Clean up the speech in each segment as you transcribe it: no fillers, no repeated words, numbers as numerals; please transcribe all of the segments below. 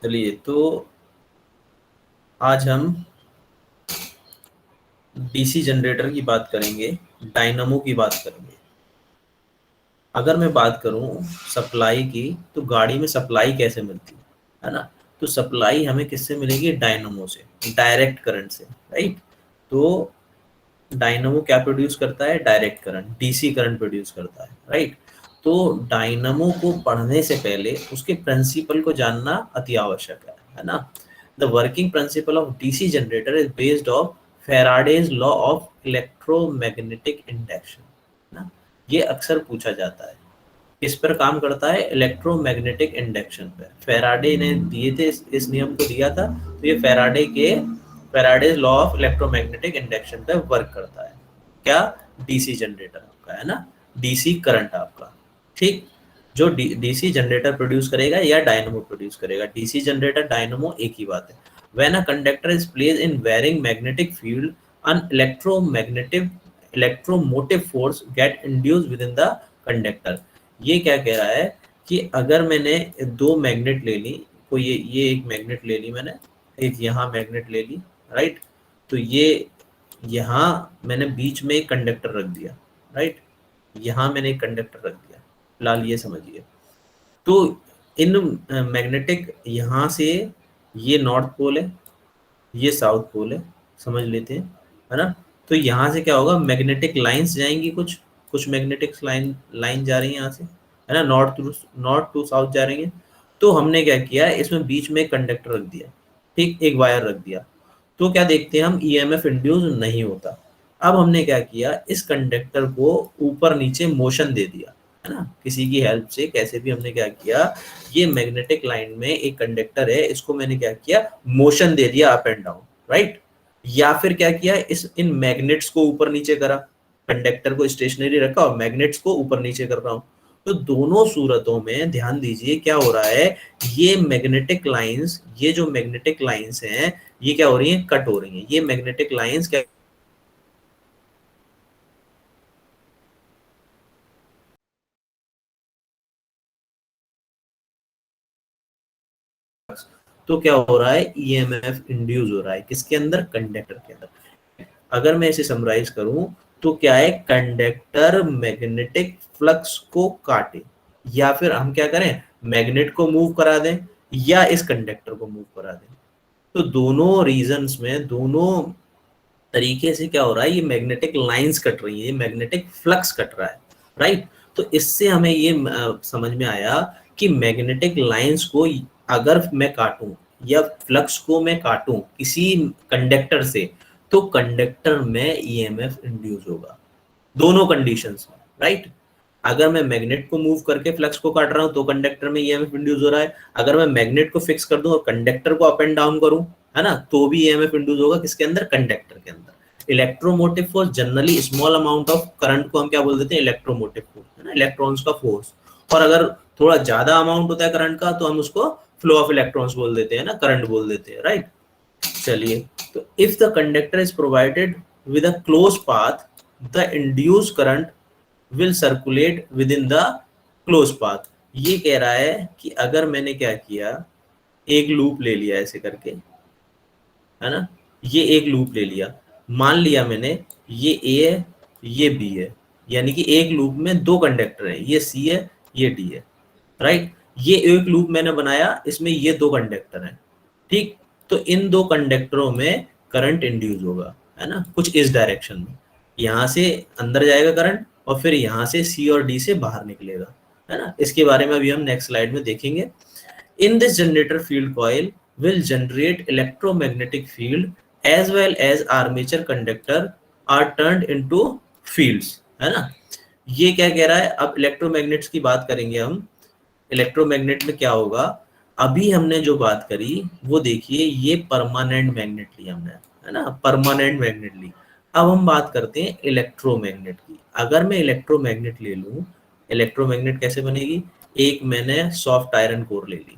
चलिए, तो आज हम डीसी जनरेटर की बात करेंगे, डायनामो की बात करेंगे। अगर मैं बात करूं सप्लाई की, तो गाड़ी में सप्लाई कैसे मिलती है ना? तो सप्लाई हमें किससे मिलेगी? डायनामो से, डायरेक्ट करंट से, राइट। तो डायनामो क्या प्रोड्यूस करता है? Direct current, DC current produce करता है, राइट। तो डायनामो को पढ़ने से पहले उसके प्रिंसिपल को जानना अति आवश्यक है ना? The working principle of DC generator is based of Faraday's law of electromagnetic induction ना। ये अक्सर पूछा जाता है। किस पर काम करता है? इलेक्ट्रोमैग्नेटिक इंडक्शन पर। फेराडे ने दिए थे, इस नियम को दिया था, तो ये Faraday law of electromagnetic induction पे वर्क करता है। क्या? डीसी जनरेटर आपका है ना, डीसी करंट आपका, ठीक। जो डीसी जनरेटर प्रोड्यूस करेगा या डायनमो प्रोड्यूस करेगा, डीसी जनरेटर डायनमो एक ही बात है। When a conductor is placed in varying magnetic field, an electromotive force get induced within the conductor. ये क्या कह रहा है कि अगर मैंने दो मैग्नेट ले ली, कोई ये एक मैग्नेट ले ली मैंने, एक यहाँ मैग्नेट ले ली, राइट। तो ये यहाँ मैंने बीच में एक कंडक्टर रख दिया, राइट। यहाँ मैंने एक कंडक्टर रख दिया, फिलहाल ये समझिए। तो इन मैग्नेटिक, यहाँ से ये नॉर्थ पोल है, ये साउथ पोल है, समझ लेते हैं, है ना। तो यहाँ से क्या होगा? मैग्नेटिक लाइंस जाएंगी, कुछ कुछ मैग्नेटिक लाइन जा रही है यहाँ से, है ना, नॉर्थ टू साउथ जा रही है। तो हमने क्या किया, इसमें बीच में एक कंडक्टर रख दिया, ठीक, एक वायर रख दिया। तो क्या देखते हैं हम? ईएमएफ इंड्यूस नहीं होता। अब हमने क्या किया, इस कंडक्टर को ऊपर नीचे मोशन दे दिया, है ना, किसी की हेल्प से, कैसे भी हमने क्या किया, ये मैग्नेटिक लाइन में एक कंडक्टर है, इसको मैंने क्या किया, मोशन दे दिया अप एंड डाउन, राइट। या फिर क्या किया, इन मैग्नेट्स को ऊपर नीचे करा, कंडक्टर को स्टेशनरी रखा और मैग्नेट्स को ऊपर नीचे कर रहा हूं। तो दोनों सूरतों में ध्यान दीजिए क्या हो रहा है, ये मैग्नेटिक लाइंस, ये जो मैग्नेटिक लाइंस हैं, ये क्या हो रही हैं? कट हो रही हैं। ये मैग्नेटिक लाइंस क्या, तो क्या हो रहा है? ईएमएफ इंड्यूस हो रहा है, किसके अंदर? कंडक्टर के अंदर। अगर मैं इसे समराइज करूं, तो क्या है? कंडक्टर मैग्नेटिक फ्लक्स को काटे, या फिर हम क्या करें, मैग्नेट को मूव करा दें, या इस कंडक्टर को मूव करा दें। तो दोनों रीजंस में, दोनों तरीके से क्या हो रहा है, ये मैग्नेटिक लाइंस कट रही है, ये मैग्नेटिक फ्लक्स कट रहा है, राइट। तो इससे हमें ये समझ में आया कि मैग्नेटिक लाइंस को अगर मैं काटूं, या फ्लक्स को मैं काटूं किसी कंडक्टर से, तो कंडक्टर में ईएमएफ इंड्यूस होगा, दोनों कंडीशंस में, राइट। अगर मैं मैग्नेट को मूव करके फ्लक्स को काट रहा हूं, तो कंडक्टर में ईएमएफ इंड्यूस हो रहा है। अगर मैं मैग्नेट को फिक्स कर दूं और कंडक्टर को अप एंड डाउन करूं, है ना, तो भी ईएमएफ इंड्यूस होगा, किसके अंदर? कंडक्टर के अंदर। Electromotive force, generally small amount of current को हम क्या बोल देते हैं? इलेक्ट्रोमोटिव फोर्स, है ना, इलेक्ट्रॉन्स का फोर्स। और अगर थोड़ा ज्यादा अमाउंट होता है करंट का, तो हम उसको फ्लो ऑफ इलेक्ट्रॉन्स बोल देते हैं ना, करंट बोल देते हैं, राइट। चलिए, तो if the conductor is provided with a close path, the induce current will circulate with in the close path. ये कह रहा है कि अगर मैंने क्या किया, एक लूप ले लिया ऐसे करके, है ना, ये एक लूप ले लिया, मान लिया मैंने ये ए है, ये बी है, यानी कि एक लूप में दो कंडक्टर है, ये सी है, ये डी है, राइट। ये एक लूप मैंने बनाया, इसमें ये दो कंडक्टर हैं, ठीक। तो इन दो कंडक्टरों में करंट इंड्यूस होगा, है ना, कुछ इस डायरेक्शन में। यहाँ से अंदर जाएगा करंट, और फिर यहाँ से सी और डी से बाहर निकलेगा, है ना। इसके बारे में अभी हम नेक्स्ट स्लाइड में देखेंगे। In this generator, field coil will generate electromagnetic field as well as armature conductor are turned into fields, है ना। ये क्या कह रहा है? अब इलेक्ट्रोमैग्नेट्स की बात करेंगे हम। इलेक्ट्रोमैग्नेट में क्या होगा? अभी हमने जो बात करी वो देखिए, ये परमानेंट मैग्नेट ली हमने, है ना, परमानेंट मैग्नेट ली। अब हम बात करते हैं इलेक्ट्रोमैग्नेट की। अगर मैं इलेक्ट्रोमैग्नेट ले लूं, इलेक्ट्रोमैग्नेट कैसे बनेगी? एक मैंने सॉफ्ट आयरन कोर ले ली,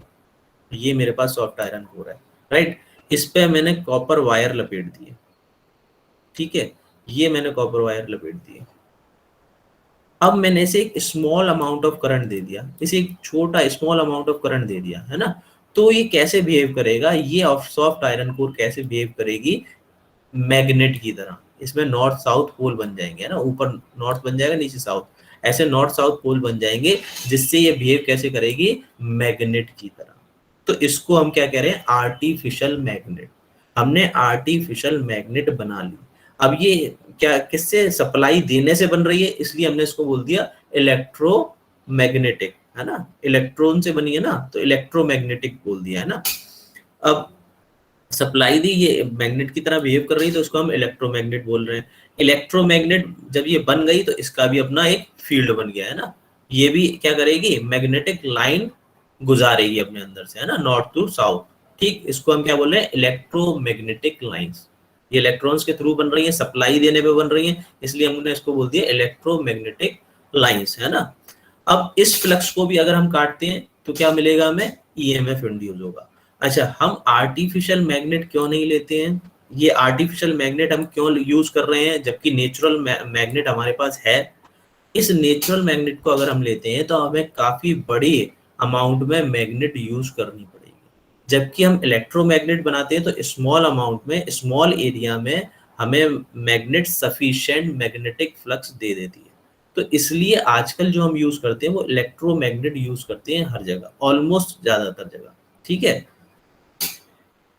ये मेरे पास सॉफ्ट आयरन कोर है, राइट। इस पे मैंने कॉपर वायर लपेट दिए, ठीक है, ये मैंने कॉपर वायर लपेट दिए। अब मैंने इसे एक स्मॉल अमाउंट ऑफ करंट दे दिया, इसे एक छोटा स्मॉल अमाउंट ऑफ करंट दे दिया, है ना। तो ये कैसे बिहेव करेगा, ये सॉफ्ट आयरन कोर कैसे बिहेव करेगी, मैग्नेट की तरह। इसमें नॉर्थ साउथ पोल बन जाएंगे, है ना, ऊपर नॉर्थ बन जाएगा, नीचे साउथ, ऐसे नॉर्थ साउथ पोल बन जाएंगे, जिससे ये बिहेव कैसे करेगी, मैग्नेट की तरह। तो इसको हम क्या कह रहे हैं, आर्टिफिशियल मैग्नेट। हमने आर्टिफिशियल मैग्नेट बना ली। अब ये क्या किससे, सप्लाई देने से बन रही है, इसलिए हमने इसको बोल दिया इलेक्ट्रोमैग्नेटिक, है ना, इलेक्ट्रॉन से बनी है ना, तो इलेक्ट्रोमैग्नेटिक बोल दिया, है ना। अब सप्लाई दी, ये मैग्नेट की तरह बिहेव कर रही है, तो उसको हम इलेक्ट्रोमैग्नेट बोल रहे हैं। इलेक्ट्रोमैग्नेट जब ये बन गई तो इसका भी अपना एक फील्ड बन गया, है ना। ये भी क्या करेगी, मैग्नेटिक लाइन गुजारेगी अपने अंदर से, है ना, नॉर्थ टू साउथ। ठीक, इसको हम क्या बोल रहे हैं, इलेक्ट्रोमैग्नेटिक लाइंस। ये इलेक्ट्रॉन्स के थ्रू बन रही है, सप्लाई देने पे बन रही है, इसलिए हमने इसको बोल दिया इलेक्ट्रोमैग्नेटिक लाइंस, है ना। अब इस फ्लक्स को भी अगर हम काटते हैं तो क्या मिलेगा हमें, ईएमएफ इंड्यूस होगा। अच्छा, हम आर्टिफिशियल मैग्नेट क्यों नहीं लेते हैं, ये आर्टिफिशियल मैग्नेट हम क्यों यूज कर रहे हैं, जबकि नेचुरल मैग्नेट हमारे पास है। इस नेचुरल मैग्नेट को अगर हम लेते हैं तो हमें काफी बड़ी अमाउंट में मैग्नेट यूज करनी पड़ेगी, जबकि हम इलेक्ट्रोमैग्नेट बनाते हैं तो स्मॉल अमाउंट में, स्मॉल एरिया में हमें मैग्नेट सफिशिएंट मैग्नेटिक फ्लक्स दे देती है। तो इसलिए आजकल जो हम यूज करते हैं वो इलेक्ट्रोमैग्नेट यूज करते हैं हर जगह, ऑलमोस्ट ज्यादातर जगह, ठीक है।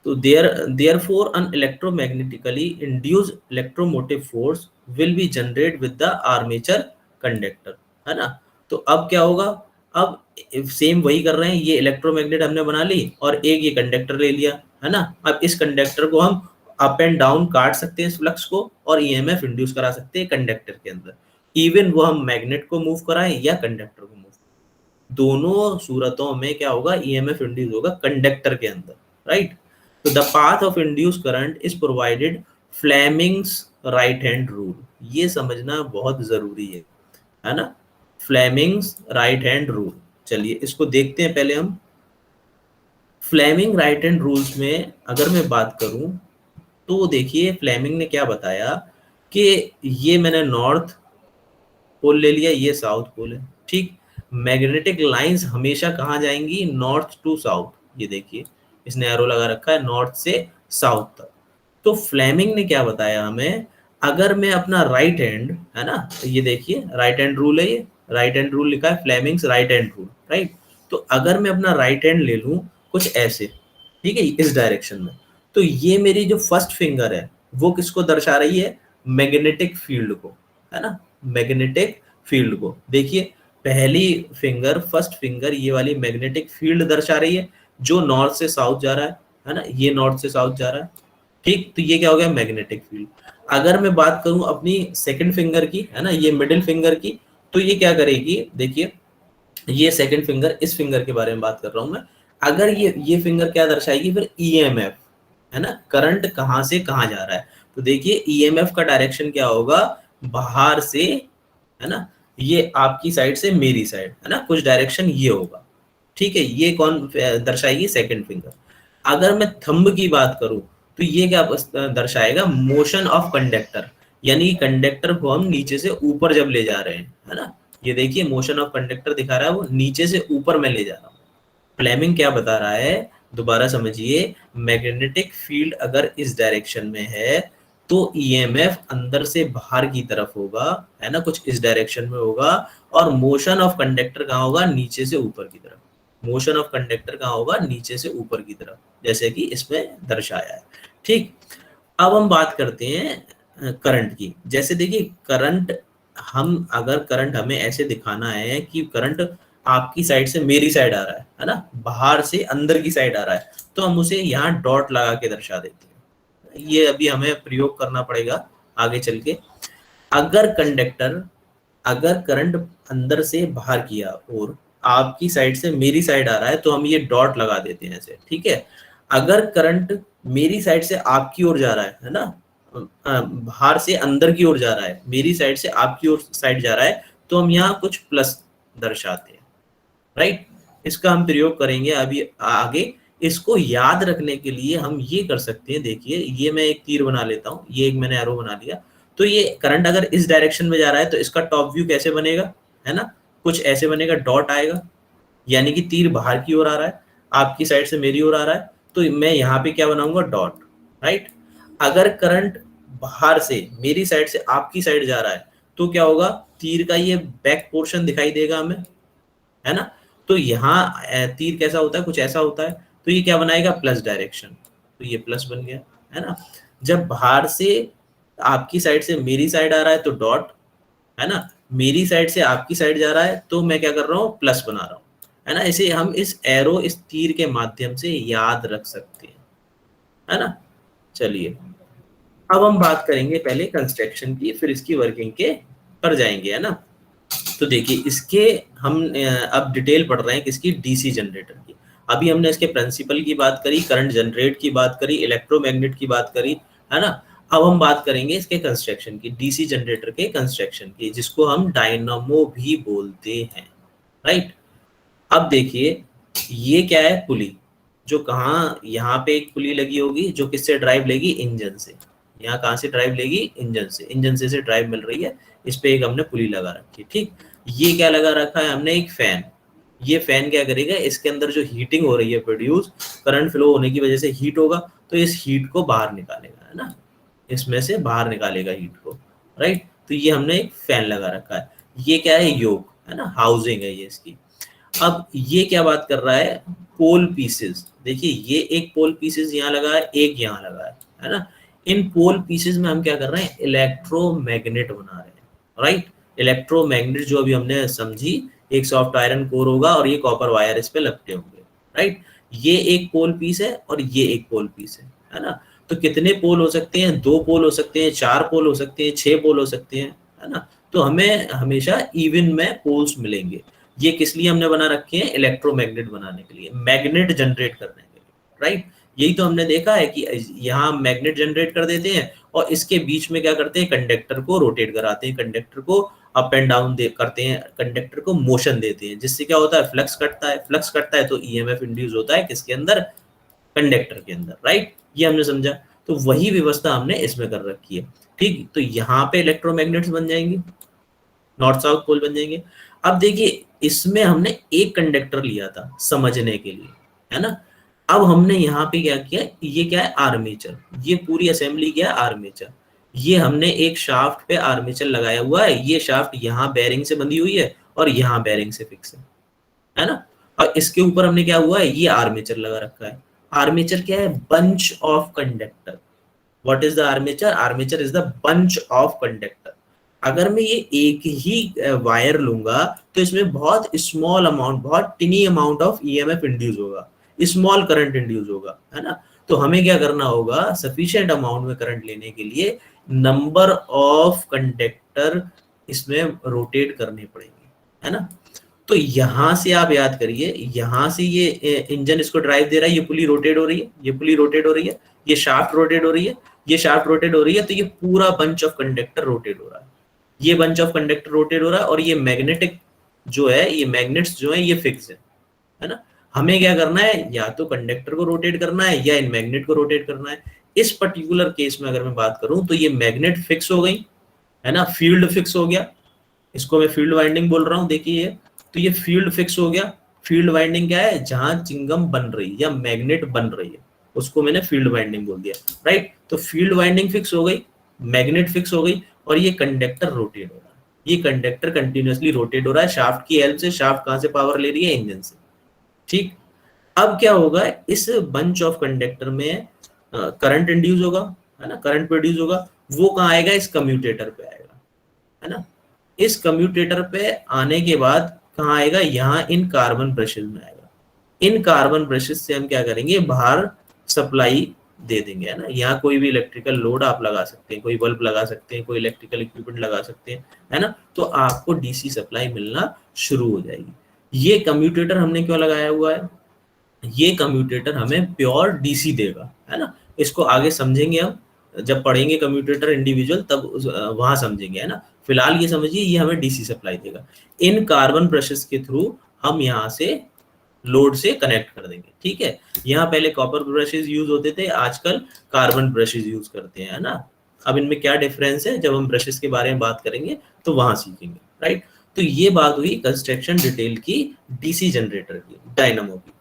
तो therefore an electromagnetically induced electromotive force will be generated with the armature conductor, है ना। तो अब क्या होगा, अब सेम वही कर रहे हैं, ये इलेक्ट्रोमैग्नेट हमने बना ली और एक ये कंडक्टर ले लिया, है ना। अब इस कंडक्टर को हम अप एंड डाउन काट सकते हैं इस फ्लक्स को, और ईएमएफ इंड्यूस करा सकते हैं कंडक्टर के अंदर। इवन वो हम मैग्नेट को मूव कराएं या कंडक्टर को मूव, दोनों सूरतों में क्या होगा, ईएमएफ इंड्यूस होगा कंडक्टर के अंदर, राइट। तो the path of induce current is provided Fleming's right hand rule, ये समझना बहुत जरूरी है ना, फ्लेमिंग्स राइट हैंड रूल। चलिए इसको देखते हैं पहले हम। फ्लेमिंग राइट हैंड रूल्स में अगर मैं बात करूं तो देखिए फ्लेमिंग ने क्या बताया कि ये मैंने नॉर्थ पोल ले लिया, ये साउथ पोल है, ठीक। मैग्नेटिक लाइंस हमेशा कहाँ जाएंगी, नॉर्थ टू साउथ। ये देखिए इसने एरो लगा रखा है नॉर्थ से साउथ तक। तो फ्लेमिंग ने क्या बताया हमें, अगर मैं अपना राइट हैंड, है ना, तो ये देखिए राइट हैंड रूल है, ये राइट हैंड रूल लिखा है, Fleming's right hand rule, right. तो अगर मैं अपना राइट हैंड ले लूं कुछ ऐसे, ठीक है, इस डायरेक्शन में, तो ये मेरी जो फर्स्ट फिंगर है वो किसको दर्शा रही है, मैग्नेटिक फील्ड को, है ना, मैग्नेटिक फील्ड को। देखिए पहली फिंगर, फर्स्ट फिंगर ये वाली मैग्नेटिक फील्ड दर्शा रही है, जो नॉर्थ से साउथ जा रहा है ना, ये नॉर्थ से साउथ जा रहा है, ठीक। तो ये क्या हो गया, मैग्नेटिक फील्ड। अगर मैं बात करूं अपनी सेकंड फिंगर की, है ना, ये मिडिल फिंगर की, तो ये क्या करेगी, देखिए ये सेकंड फिंगर, इस फिंगर के बारे में बात कर रहा हूं मैं। अगर ये फिंगर क्या दर्शाएगी, फिर ईएमएफ, है ना, करंट कहां से कहां जा रहा है। तो देखिए ईएमएफ का डायरेक्शन क्या होगा, बाहर से, है ना, ये आपकी साइड से मेरी साइड, है ना, कुछ डायरेक्शन ये होगा, ठीक है। ये कौन दर्शाएगी, सेकंड फिंगर। अगर मैं थंब की बात करूं तो ये क्या दर्शाएगा, मोशन ऑफ कंडक्टर, यानी कंडक्टर को हम नीचे से ऊपर जब ले जा रहे हैं, है ना। ये देखिए मोशन ऑफ कंडक्टर दिखा रहा है, वो नीचे से ऊपर में ले जा रहा हूँ। फ्लेमिंग क्या बता रहा है, दोबारा समझिए, मैग्नेटिक फील्ड अगर इस डायरेक्शन में है तो ईएमएफ अंदर से बाहर की तरफ होगा, है ना, कुछ इस डायरेक्शन में होगा। और मोशन ऑफ कंडक्टर कहाँ होगा, नीचे से ऊपर की तरफ। मोशन ऑफ कंडक्टर कहाँ होगा, नीचे से ऊपर की तरफ, जैसे कि इसमें दर्शाया है, ठीक। अब हम बात करते हैं करंट की। जैसे देखिए करंट, हम अगर करंट हमें ऐसे दिखाना है कि करंट आपकी साइड से मेरी साइड आ रहा है ना, बाहर से अंदर की साइड आ रहा है, तो हम उसे यहाँ डॉट लगा के दर्शा देते हैं। ये अभी हमें प्रयोग करना पड़ेगा आगे चल के। अगर कंडक्टर, अगर करंट अंदर से बाहर किया और आपकी साइड से मेरी साइड आ रहा है, तो हम ये डॉट लगा देते हैं ऐसे, ठीक है। अगर करंट मेरी साइड से आपकी ओर जा रहा है ना, बाहर से अंदर की ओर जा रहा है, मेरी साइड से आपकी ओर साइड जा रहा है, तो हम यहाँ कुछ प्लस दर्शाते हैं, राइट। इसका हम प्रयोग करेंगे अभी आगे। इसको याद रखने के लिए हम ये कर सकते हैं, देखिए ये मैं एक तीर बना लेता हूँ, ये एक मैंने एरो बना लिया। तो ये करंट अगर इस डायरेक्शन में जा रहा है तो इसका टॉप व्यू कैसे बनेगा, है ना, कुछ ऐसे बनेगा, डॉट आएगा, यानी कि तीर बाहर की ओर आ रहा है। आपकी साइड से मेरी ओर आ रहा है, तो मैं यहाँ पे क्या बनाऊंगा, डॉट, राइट। अगर करंट बाहर से मेरी साइड से आपकी साइड जा रहा है तो क्या होगा, तीर का ये बैक पोर्शन दिखाई देगा हमें, है ना। तो यहाँ तीर कैसा होता है, कुछ ऐसा होता है, तो ये क्या बनाएगा, प्लस डायरेक्शन, तो ये प्लस बन गया, है ना। जब बाहर से आपकी साइड से मेरी साइड आ रहा है तो डॉट, है ना, मेरी साइड से आपकी साइड जा रहा है तो मैं क्या कर रहा हूँ, प्लस बना रहा हूँ, है ना। इसे हम इस एरो, इस तीर के माध्यम से याद रख सकते हैं, है ना। चलिए अब हम बात करेंगे पहले कंस्ट्रक्शन की, फिर इसकी वर्किंग के पर जाएंगे, है ना। तो देखिए इसके हम अब डिटेल पढ़ रहे हैं किसकी, डीसी जनरेटर की। अभी हमने इसके प्रिंसिपल की बात करी, करंट जनरेट की बात करी, इलेक्ट्रोमैग्नेट की बात करी, है ना। अब हम बात करेंगे इसके कंस्ट्रक्शन की, डीसी जनरेटर के कंस्ट्रक्शन की, जिसको हम डायनामो भी बोलते हैं, राइट। अब देखिए ये क्या है, पुली, जो कहाँ, यहाँ पे एक पुली लगी होगी जो किससे ड्राइव लेगी, इंजन से। यहाँ कहाँ से ड्राइव लेगी, इंजन से, इंजन से ड्राइव मिल रही है, इस पे एक हमने पुली लगा रखी है, ठीक। ये क्या लगा रखा है हमने, एक फैन। ये फैन क्या करेगा, इसके अंदर जो हीटिंग हो रही है प्रोड्यूस, करंट फ्लो होने की वजह से हीट होगा, तो इस हीट को बाहर निकालेगा, है ना, इसमें से बाहर निकालेगा हीट को, राइट। तो ये हमने एक फैन लगा रखा है। ये क्या है, योक, है ना, हाउसिंग है ये इसकी। अब ये क्या बात कर रहा है, पोल पीसेस, देखिए ये एक पोल पीसेस यहाँ लगा है, एक यहाँ लगा है ना। इन पोल पीसेस में हम क्या कर रहे हैं, इलेक्ट्रोमैग्नेट बना रहे हैं, राइट। इलेक्ट्रोमैग्नेट जो अभी हमने समझी, एक सॉफ्ट आयरन कोर होगा और ये कॉपर वायर इस पे लपटे होंगे, राइट। ये एक पोल पीस है और ये एक पोल पीस है ना। तो कितने पोल हो सकते हैं, 2 पोल हो सकते हैं, 4 पोल हो सकते हैं, 6 पोल हो सकते हैं, है ना। तो हमें हमेशा इवन में पोल्स मिलेंगे। ये किस लिए हमने बना रखे हैं, इलेक्ट्रोमैग्नेट बनाने के लिए, मैग्नेट जनरेट करने के लिए, राइट। यही तो हमने देखा है कि यहाँ मैग्नेट जनरेट कर देते हैं और इसके बीच में क्या करते हैं, कंडक्टर को रोटेट कराते हैं, कंडक्टर को अप एंड डाउन करते हैं, कंडक्टर को मोशन देते हैं, जिससे क्या होता है, फ्लक्स कटता है, फ्लक्स कटता है तो ईएमएफ इंड्यूस होता है किसके अंदर, कंडक्टर के अंदर, राइट। ये हमने समझा। तो वही व्यवस्था हमने इसमें कर रखी है, ठीक। तो यहाँ पे इलेक्ट्रोमैग्नेट्स बन जाएंगे, नॉर्थ साउथ पोल बन जाएंगे। अब देखिए इसमें हमने एक कंडक्टर लिया था समझने के लिए, है ना। अब हमने यहाँ पे क्या किया, ये क्या है, आर्मेचर, ये पूरी असेंबली क्या है, आर्मेचर। ये हमने एक शाफ्ट पे आर्मेचर लगाया हुआ है, ये शाफ्ट यहाँ बेरिंग से बंधी हुई है और यहाँ बेरिंग से फिक्स है ना। और इसके ऊपर हमने क्या हुआ है, ये आर्मेचर लगा रखा है। आर्मेचर क्या है, bunch of conductor. What is the armature, armature is the bunch of conductor. अगर मैं ये एक ही वायर लूंगा तो इसमें बहुत स्मॉल अमाउंट, बहुत टिनी अमाउंट ऑफ ईएमएफ इंड्यूस होगा, स्मॉल करंट इंड्यूस होगा, है ना। तो हमें क्या करना होगा, सफिशिएंट अमाउंट में करंट लेने के लिए नंबर ऑफ कंडक्टर इसमें रोटेट करने पड़ेंगे, है ना। तो यहां से आप याद करिए, यहां से ये इंजन इसको ड्राइव दे रहा है, ये पुली रोटेट हो रही है, ये पुली रोटेट हो रही है, ये शाफ्ट रोटेट हो रही है, ये शाफ्ट रोटेट हो रही है, तो ये पूरा बंच ऑफ कंडक्टर रोटेट हो रहा है, ये बंच ऑफ कंडक्टर रोटेट हो रहा है। और ये मैग्नेटिक जो है, ये मैग्नेट्स जो है ये फिक्स है ना। हमें क्या करना है, या तो कंडक्टर को रोटेट करना है या इन मैग्नेट को रोटेट करना है। इस पर्टिकुलर केस में अगर मैं बात करूं तो ये मैग्नेट फिक्स हो गई, है ना, फील्ड फिक्स हो गया, इसको मैं फील्ड वाइंडिंग बोल रहा हूँ, देखिए ये, तो ये फील्ड फिक्स हो गया। फील्ड वाइंडिंग क्या है, जहां चिंगम बन रही है या मैग्नेट बन रही है उसको मैंने फील्ड वाइंडिंग बोल दिया, राइट। तो फील्ड वाइंडिंग फिक्स हो गई, मैग्नेट फिक्स हो गई और ये कंडक्टर रोटेट हो रहा है, ये कंडक्टर कंटिन्यूअसली रोटेट हो रहा है शाफ्ट की हेल्प से। शाफ्ट कहां से पावर ले रही है, इंजन से, ठीक। अब क्या होगा, इस बंच ऑफ कंडक्टर में करंट इंड्यूस होगा, है ना, करंट प्रोड्यूस होगा। वो कहाँ आएगा, इस कम्यूटेटर पे आएगा, है ना। इस कम्यूटेटर पे आने के बाद कहाँ आएगा, यहाँ इन कार्बन ब्रशेस में आएगा। इन कार्बन ब्रशेस से हम क्या करेंगे, बाहर सप्लाई दे देंगे, है ना। यहाँ कोई भी इलेक्ट्रिकल लोड आप लगा सकते हैं, कोई बल्ब लगा सकते हैं, कोई इलेक्ट्रिकल इक्विपमेंट लगा सकते हैं, है ना। तो आपको डीसी सप्लाई मिलना शुरू हो जाएगी। ये कम्यूटेटर हमने क्यों लगाया हुआ है, ये कम्यूटेटर हमें प्योर डीसी देगा, है ना। इसको आगे समझेंगे हम, जब पढ़ेंगे कम्यूटेटर इंडिविजुअल तब वहां समझेंगे, है ना। फिलहाल ये समझिए ये हमें डीसी सप्लाई देगा। इन कार्बन ब्रशेस के थ्रू हम यहाँ से लोड से कनेक्ट कर देंगे, ठीक है। यहाँ पहले कॉपर ब्रशेस यूज होते थे, आजकल कार्बन ब्रशेस यूज करते हैं, है ना। अब इनमें क्या डिफरेंस है, जब हम ब्रशेस के बारे में बात करेंगे तो वहां सीखेंगे, राइट। तो ये बात हुई कंस्ट्रक्शन डिटेल की, डीसी जनरेटर की, डायनामो की।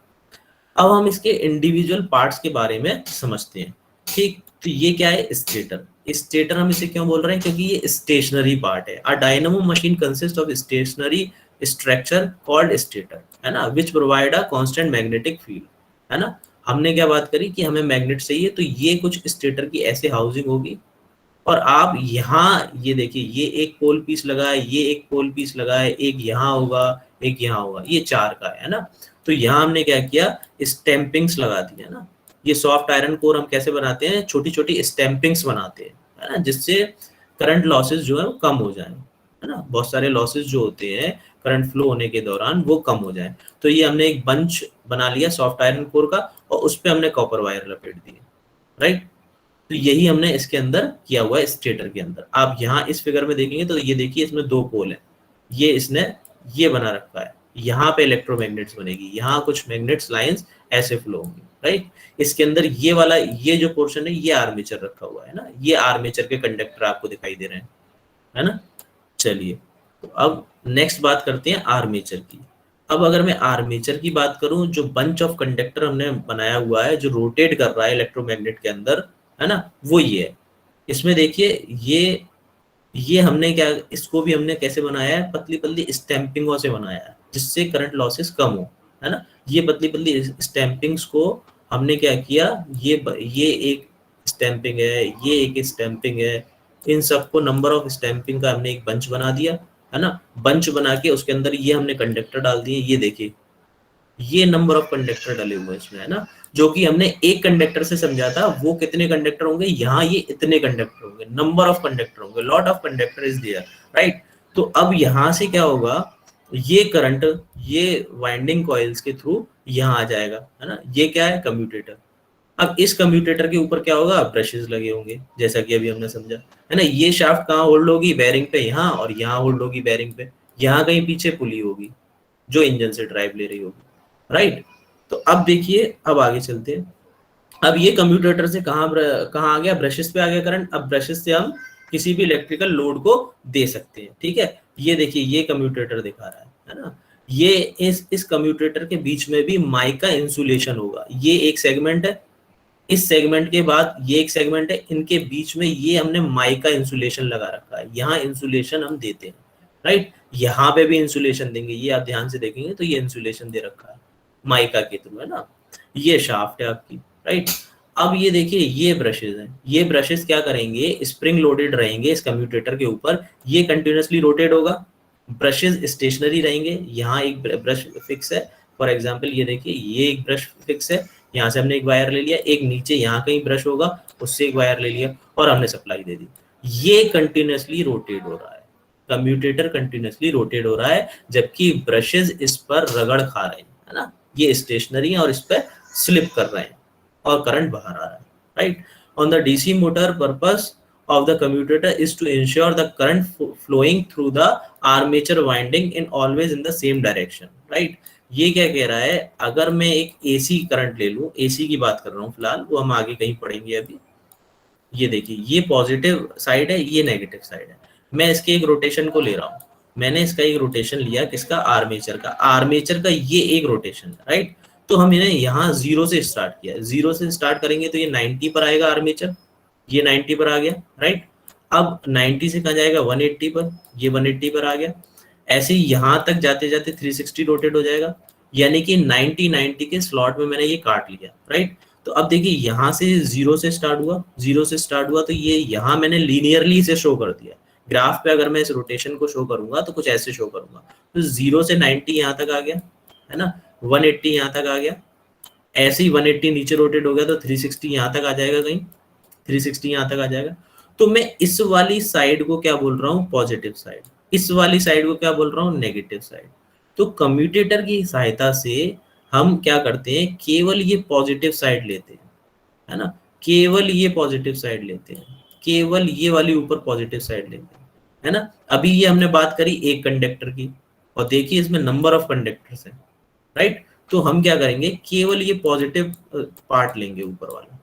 अब हम इसके इंडिविजुअल पार्ट्स के बारे में समझते हैं। ठीक, तो ये क्या है, स्टेटर। स्टेटर हम इसे क्यों बोल रहे हैं, क्योंकि ये स्टेशनरी पार्ट है। A dynamo machine consist of stationary structure called stator, है ना, which provide a constant magnetic field, है ना। हमने क्या बात करी कि हमें मैग्नेट चाहिए, तो ये कुछ स्टेटर की ऐसे हाउसिंग होगी। और आप यहाँ ये देखिए, ये एक पोल पीस लगा है, ये एक पोल पीस लगा है, एक यहाँ होगा, एक यहाँ होगा, ये 4 का है ना। तो यहाँ हमने क्या किया, स्टैंपिंग्स लगा दी, है ना। ये सॉफ्ट आयरन कोर हम कैसे बनाते हैं, छोटी छोटी स्टैंपिंग्स बनाते हैं, है ना, जिससे करंट लॉसेस जो है वो कम हो जाए, है ना। बहुत सारे लॉसेस जो होते हैं करंट फ्लो होने के दौरान वो कम हो जाए। तो ये हमने एक बंच बना लिया सॉफ्ट आयरन कोर का, और उस पर हमने कॉपर वायर लपेट दिए, राइट। तो यही हमने इसके अंदर किया हुआ है स्टेटर के अंदर। आप यहाँ इस फिगर में देखेंगे तो ये देखिए, इसमें 2 पोल है, ये इसने ये बना रखा है, यहाँ पे इलेक्ट्रोमैग्नेट्स बनेगी, यहाँ कुछ मैग्नेट्स लाइंस ऐसे फ्लो होंगी, राइट। इसके अंदर ये वाला, ये जो पोर्शन है, ये आर्मेचर रखा हुआ है ना, ये आर्मेचर के कंडक्टर आपको दिखाई दे रहे हैं, है ना। चलिए, तो अब नेक्स्ट बात करते हैं आर्मेचर की। अब अगर मैं आर्मेचर की बात करूं, जो बंच ऑफ कंडक्टर हमने बनाया हुआ है, जो रोटेट कर रहा है इलेक्ट्रोमैग्नेट के अंदर, है ना, वो ये है। इसमें देखिए, ये हमने क्या, इसको भी हमने कैसे बनाया है, पतली पतली स्टैंपिंगों से बनाया है, जिससे करंट लॉसेस कम हो, है ना। ये पतली पतली स्टैंपिंग्स को हमने क्या किया, ये एक स्टैंपिंग है, ये एक स्टैंपिंग है, इन सबको नंबर ऑफ स्टैंपिंग का हमने एक बंच बना दिया, है ना। बंच बना के उसके अंदर ये हमने कंडक्टर डाल दिए, ये देखिए, ये नंबर ऑफ कंडक्टर डले हुए हैं इसमें, है ना। जो कि हमने एक कंडक्टर से समझा था, वो कितने कंडक्टर होंगे, यहाँ ये इतने कंडक्टर होंगे, नंबर ऑफ कंडक्टर होंगे, lot of conductor is there, right. तो अब यहाँ से क्या होगा, ये करंट ये वाइंडिंग कॉइल्स के थ्रू यहाँ आ जाएगा, है ना। ये क्या है, कम्यूटेटर। अब इस कम्यूटेटर के ऊपर क्या होगा, ब्रशेस लगे होंगे, जैसा कि अभी हमने समझा, है ना। ये शाफ्ट कहाँ होल्ड होगी, बेरिंग पे यहाँ, और यहाँ होल्ड होगी बेरिंग पे, यहाँ कहीं पीछे पुली होगी जो इंजन से ड्राइव ले रही होगी, राइट। तो अब देखिए, अब आगे चलते हैं। अब ये कंप्यूटर से कहाँ आ गया, ब्रशेस पे आ गया करंट। अब ब्रशेस से हम किसी भी इलेक्ट्रिकल लोड को दे सकते हैं, ठीक है। ये देखिए, ये कम्यूटेटर दिखा रहा है ना। ये इस कम्यूटेटर के बीच में भी माइका इंसुलेशन होगा, ये एक सेगमेंट है, इस सेगमेंट के बाद ये एक सेगमेंट है, इनके बीच में ये हमने माइका इंसुलेशन लगा रखा है, यहाँ इंसुलेशन हम देते हैं, राइट। यहाँ पे भी इंसुलेशन देंगे, ये आप ध्यान से देखेंगे तो ये इंसुलेशन दे रखा है माइका के थ्रू, है ना। ये शाफ्ट है आपकी, राइट। अब ये देखिए, ये ब्रशेस हैं, ये ब्रशेस क्या करेंगे, स्प्रिंग लोडेड रहेंगे इस कम्यूटेटर के ऊपर, ये कंटिन्यूअसली रोटेट होगा, ब्रशेस स्टेशनरी रहेंगे, यहाँ एक ब्रश फिक्स है। फॉर एग्जांपल ये देखिए, ये एक ब्रश फिक्स है, यहाँ से हमने एक वायर ले लिया, एक नीचे यहाँ कहीं ब्रश होगा, उससे एक वायर ले लिया, और हमने सप्लाई दे दी। ये कंटिन्यूअसली रोटेट हो रहा है, कम्यूटेटर कंटिन्यूअसली रोटेट हो रहा है, जबकि ब्रशेस इस पर रगड़ खा रहे हैं, है ना। ये स्टेशनरी है और इस पर स्लिप कर रहे हैं और करंट बाहर आ रहा है, right. On the DC motor purpose of the commutator is to ensure the current flowing through the armature winding in always in the same direction, right। ये क्या कह रहा है, अगर मैं एक एसी करंट ले लूं, एसी की बात कर रहा हूं फिलहाल, वो हम आगे कहीं पढ़ेंगे अभी। ये देखिए, ये पॉजिटिव साइड है, ये नेगेटिव साइड है, मैं इसके एक रोटेशन को ले रहा हूँ, मैंने इसका एक रोटेशन लिया, किसका, आर्मेचर का, आर्मेचर का ये एक रोटेशन, राइट। तो हम इन्हें यहाँ 0 से स्टार्ट किया, 0 से स्टार्ट करेंगे तो ये 90 पर आएगा आर्मेचर, ये 90 पर आ गया, राइट। अब 90 से कहाँ जाएगा, 180 पर, ये 180 पर आ गया। ऐसे ही यहाँ तक जाते जाते 360 रोटेट हो जाएगा, यानी कि 90 के स्लॉट में मैंने ये काट लिया, राइट। तो अब देखिए, यहाँ से 0 से स्टार्ट हुआ, 0 से स्टार्ट हुआ, तो ये यहाँ मैंने लीनियरली इसे शो कर दिया ग्राफ पे। अगर मैं इस रोटेशन को शो करूंगा तो कुछ ऐसे शो करूंगा, तो 0 से 90 यहाँ तक आ गया, है ना, 180 यहाँ तक आ गया, ऐसे ही 180 नीचे रोटेट हो गया, तो 360 यहाँ तक आ जाएगा, कहीं 360 यहाँ तक आ जाएगा। तो मैं इस वाली साइड को क्या बोल रहा हूँ, पॉजिटिव साइड, इस वाली साइड को क्या बोल रहा हूँ, नेगेटिव साइड। तो कम्यूटेटर की सहायता से हम क्या करते हैं, केवल ये पॉजिटिव साइड लेते हैं, है ना, केवल ये पॉजिटिव साइड लेते हैं, केवल ये वाली ऊपर पॉजिटिव साइड लेते हैं, है ना। अभी ये हमने बात करी एक कंडक्टर की, और देखिए इसमें नंबर ऑफ कंडक्टर्स हैं, राइट। तो हम क्या करेंगे, केवल ये पॉजिटिव पार्ट लेंगे, ऊपर वाला,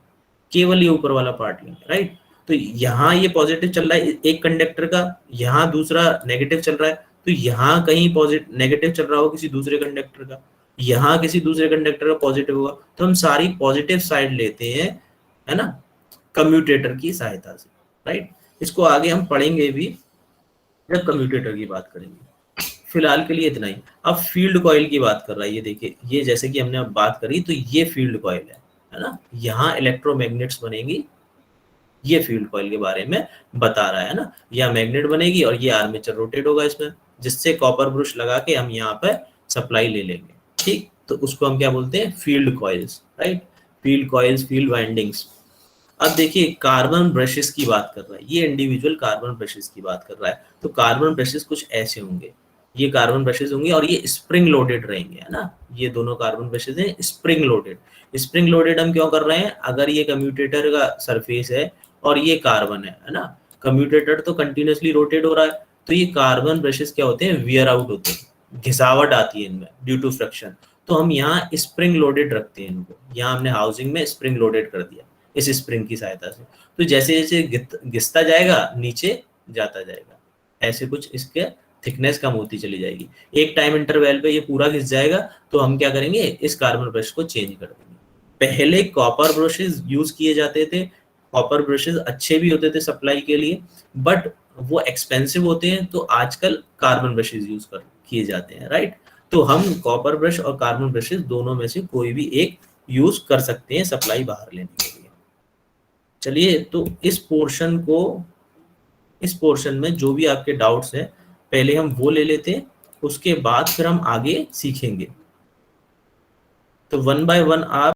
केवल ये ऊपर वाला पार्ट लेंगे, राइट। तो यहाँ ये पॉजिटिव चल रहा है एक कंडक्टर का, यहाँ दूसरा नेगेटिव चल रहा है, तो यहाँ कहीं पॉजिटिव नेगेटिव चल रहा हो किसी दूसरे कंडक्टर का, यहाँ किसी दूसरे कंडक्टर का पॉजिटिव होगा, तो हम सारी पॉजिटिव साइड लेते हैं, है ना, कम्यूटेटर की सहायता से, राइट। इसको आगे हम पढ़ेंगे भी जब कम्यूटेटर की बात करेंगे। फिलहाल के लिए इतना ही। अब फील्ड कॉइल की बात कर रहा है, ये देखिए, ये जैसे कि हमने अब बात करी, तो ये फील्ड कॉइल है ना, यहाँ इलेक्ट्रोमैग्नेट्स बनेगी, ये फील्ड कॉइल के बारे में बता रहा है ना, यह मैग्नेट बनेगी और ये आर्मेचर रोटेट होगा इसमें, जिससे कॉपर ब्रश लगा के हम यहाँ पे सप्लाई ले लेंगे, ठीक। तो उसको हम क्या बोलते हैं, field coils, right. Field coils, field windings. अब देखिए कार्बन ब्रशेस की बात कर रहा है, ये इंडिविजुअल कार्बन ब्रशेस की बात कर रहा है। तो कार्बन ब्रशेस कुछ ऐसे होंगे, ये कार्बन ब्रशेस होंगे और ये स्प्रिंग लोडेड रहेंगे, है ना, ये दोनों कार्बन ब्रशेस हैं स्प्रिंग लोडेड। स्प्रिंग लोडेड हम क्यों कर रहे हैं, अगर ये कम्यूटेटर का सरफेस है और ये कार्बन है ना, कम्यूटेटर तो कंटिन्यूसली रोटेट हो रहा है, तो ये कार्बन ब्रशेस क्या होते हैं, वियर आउट होते हैं, घिसावट आती है इनमें ड्यू टू फ्रिक्शन। तो हम यहाँ स्प्रिंग लोडेड रखते हैं इनको, यहाँ हमने हाउसिंग में स्प्रिंग लोडेड कर दिया इस स्प्रिंग की सहायता से। तो जैसे जैसे घिसता जाएगा नीचे जाता जाएगा, ऐसे कुछ इसके थिकनेस कम होती चली जाएगी। एक टाइम इंटरवल पे ये पूरा घिस जाएगा, तो हम क्या करेंगे, इस कार्बन ब्रश को चेंज कर देंगे। पहले कॉपर ब्रशेस यूज किए जाते थे, कॉपर ब्रशेस अच्छे भी होते थे सप्लाई के लिए, बट वो एक्सपेंसिव होते हैं, तो आजकल कार्बन ब्रशेस यूज कर किए जाते हैं, राइट। तो हम कॉपर ब्रश और कार्बन ब्रशेस दोनों में से कोई भी एक यूज कर सकते हैं सप्लाई बाहर लेने के लिए। चलिए, तो इस पोर्शन में जो भी आपके डाउट्स हैं पहले हम वो ले लेते हैं, उसके बाद फिर हम आगे सीखेंगे। तो वन बाय वन आप